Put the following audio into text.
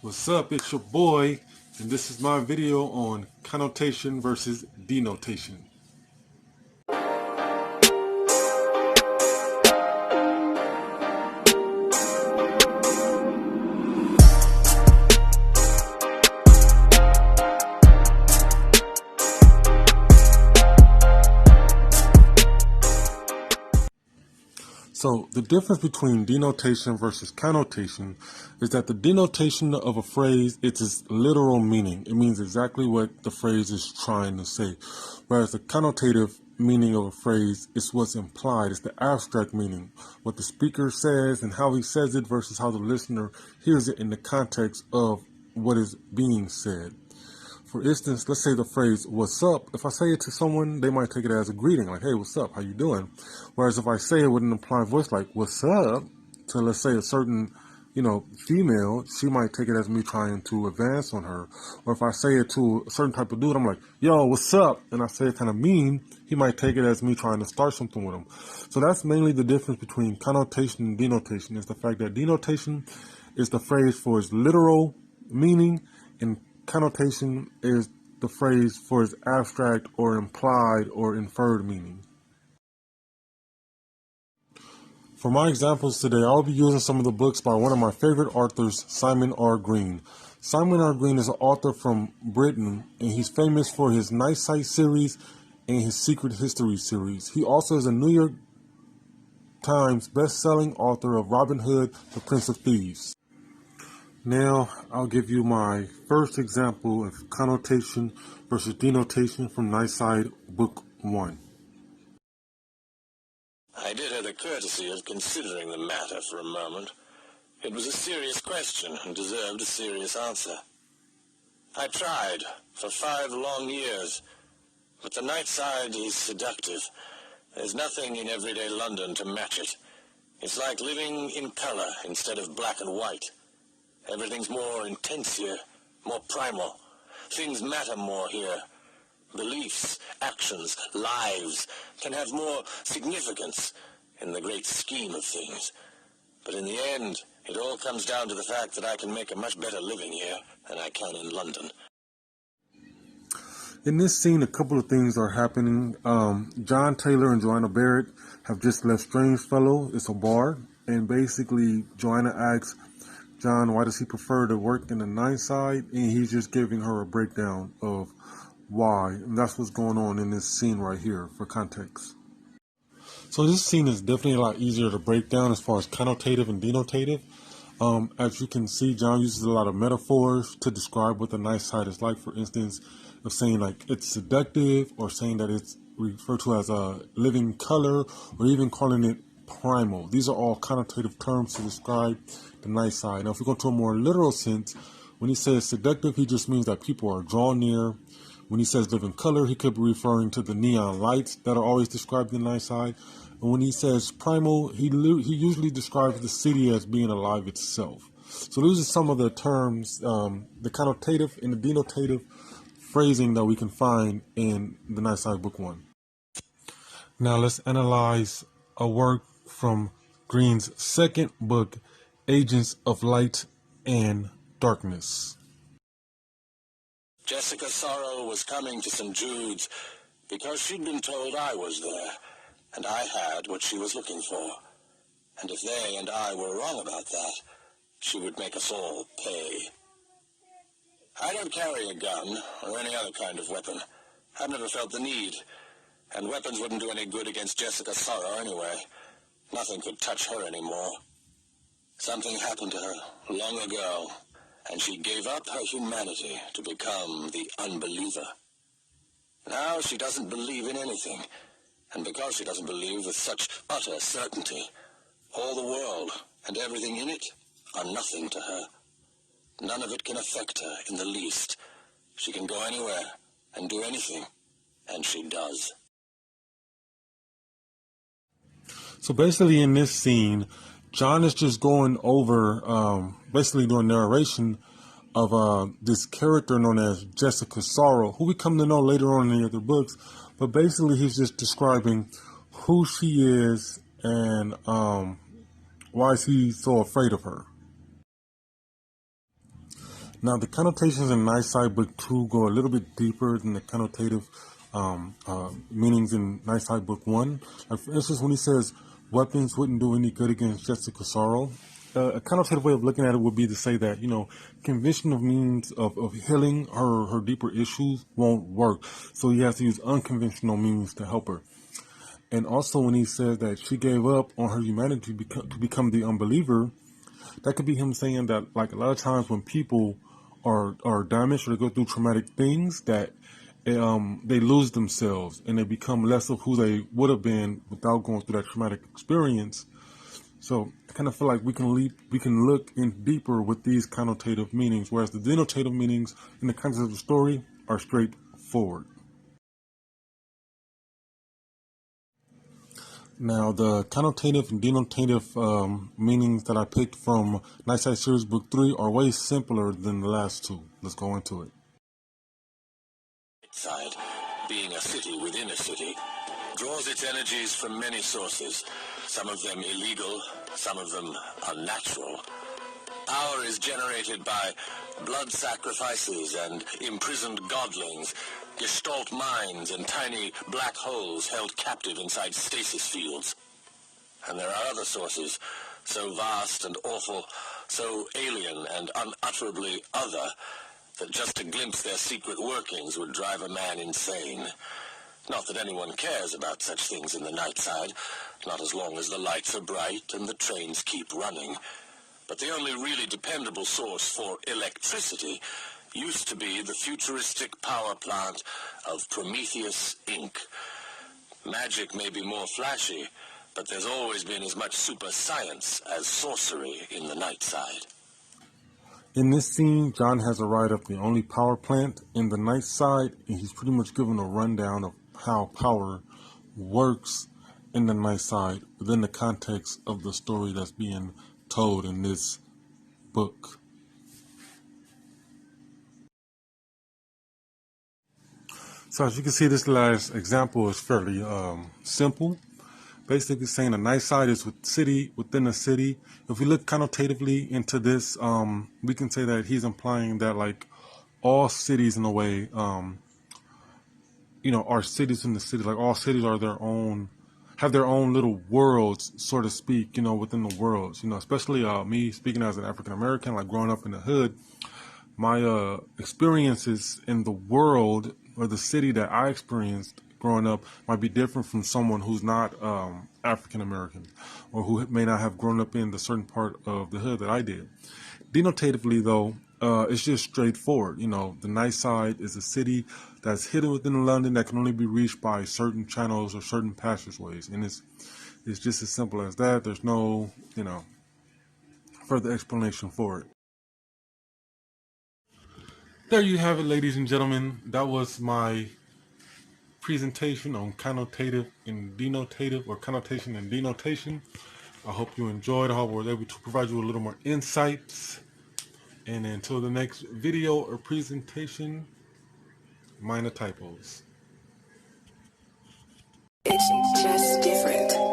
What's up? It's your boy, and this is my video on connotation versus denotation. So the difference between denotation versus connotation is that the denotation of a phrase, it's its literal meaning. It means exactly what the phrase is trying to say. Whereas the connotative meaning of a phrase is what's implied. It's the abstract meaning. What the speaker says and how he says it versus how the listener hears it in the context of what is being said. For instance, let's say the phrase, what's up? If I say it to someone, they might take it as a greeting, like, hey, what's up? How you doing? Whereas if I say it with an implied voice like, what's up? To, let's say, a certain, female, she might take it as me trying to advance on her. Or if I say it to a certain type of dude, I'm like, yo, what's up? And I say it kind of mean, he might take it as me trying to start something with him. So that's mainly the difference between connotation and denotation, is the fact that denotation is the phrase for its literal meaning, and connotation is the phrase for its abstract or implied or inferred meaning. For my examples today, I'll be using some of the books by one of my favorite authors, Simon R. Green. Simon R. Green is an author from Britain, and he's famous for his Night Sight series and his Secret History series. He also is a New York Times best-selling author of Robin Hood, the Prince of Thieves. Now, I'll give you my first example of connotation versus denotation from Night Sight, Book 1. I did her the courtesy of considering the matter for a moment. It was a serious question and deserved a serious answer. I tried for 5 long years, but the night side is seductive. There's nothing in everyday London to match it. It's like living in color instead of black and white. Everything's more intense here, more primal. Things matter more here. Beliefs, actions, lives can have more significance in the great scheme of things. But in the end, it all comes down to the fact that I can make a much better living here than I can in London. In this scene, a couple of things are happening. John Taylor and Joanna Barrett have just left Strangefellow. It's a bar. And basically, Joanna asks John, why does he prefer to work in the night side? And he's just giving her a breakdown of why. And that's what's going on in this scene right here for context. So this scene is definitely a lot easier to break down as far as connotative and denotative. As you can see, John uses a lot of metaphors to describe what the night side is like. For instance, of saying like it's seductive, or saying that it's referred to as a living color, or even calling it primal. These are all connotative terms to describe the night side. Now, if we go to a more literal sense, when he says seductive, he just means that people are drawn near. When he says living color, he could be referring to the neon lights that are always described in the night side. And when he says primal, he usually describes the city as being alive itself. So those are some of the terms, the connotative and the denotative phrasing that we can find in the Night Side Book 1. Now let's analyze a work from Green's second book, Agents of Light and Darkness. Jessica Sorrow was coming to St. Jude's because she'd been told I was there, and I had what she was looking for. And if they and I were wrong about that, she would make us all pay. I don't carry a gun or any other kind of weapon. I've never felt the need, and weapons wouldn't do any good against Jessica Sorrow anyway. Nothing could touch her anymore. Something happened to her long ago, and she gave up her humanity to become the unbeliever. Now she doesn't believe in anything, and because she doesn't believe with such utter certainty, all the world and everything in it are nothing to her. None of it can affect her in the least. She can go anywhere and do anything, and she does. So basically in this scene, John is just going over, basically doing narration of this character known as Jessica Sorrow, who we come to know later on in the other books. But basically he's just describing who she is and why is he so afraid of her. Now, the connotations in Night Side Book 2 go a little bit deeper than the connotative meanings in Night Side Book 1. Like, for instance, when he says, weapons wouldn't do any good against Jessica Sorrow, a connotative way of looking at it would be to say that, conventional means of healing her deeper issues won't work. So he has to use unconventional means to help her. And also when he says that she gave up on her humanity to become the unbeliever, that could be him saying that, like, a lot of times when people are damaged or they go through traumatic things, that they lose themselves and they become less of who they would have been without going through that traumatic experience. So I kind of feel like we can look in deeper with these connotative meanings, whereas the denotative meanings in the context of the story are straightforward. Now, the connotative and denotative meanings that I picked from Night Side Series Book 3 are way simpler than the last two. Let's go into it. Side, being a city within a city, draws its energies from many sources, some of them illegal, some of them unnatural. Power is generated by blood sacrifices and imprisoned godlings, gestalt minds and tiny black holes held captive inside stasis fields. And there are other sources, so vast and awful, so alien and unutterably other, that just to glimpse their secret workings would drive a man insane. Not that anyone cares about such things in the night side, not as long as the lights are bright and the trains keep running. But the only really dependable source for electricity used to be the futuristic power plant of Prometheus, Inc. Magic may be more flashy, but there's always been as much super science as sorcery in the night side. In this scene, John has arrived at the only power plant in the night side, and he's pretty much given a rundown of how power works in the night side within the context of the story that's being told in this book. So as you can see, this last example is fairly simple. Basically saying the night side is city within a city. If we look connotatively into this, we can say that he's implying that, like, all cities in a way, are cities in the city. Like, all cities are have their own little worlds, so to speak, within the worlds. Especially me speaking as an African American, like growing up in the hood, my experiences in the world or the city that I experienced growing up might be different from someone who's not African American or who may not have grown up in the certain part of the hood that I did. Denotatively, though, it's just straightforward. The night side is a city that's hidden within London that can only be reached by certain channels or certain passageways, and it's just as simple as that. There's no, further explanation for it. There you have it, ladies and gentlemen. That was my presentation on connotative and denotative, or connotation and denotation. I hope you enjoyed. I hope I was able to provide you a little more insights. And until the next video or presentation, mind the typos. It's just different.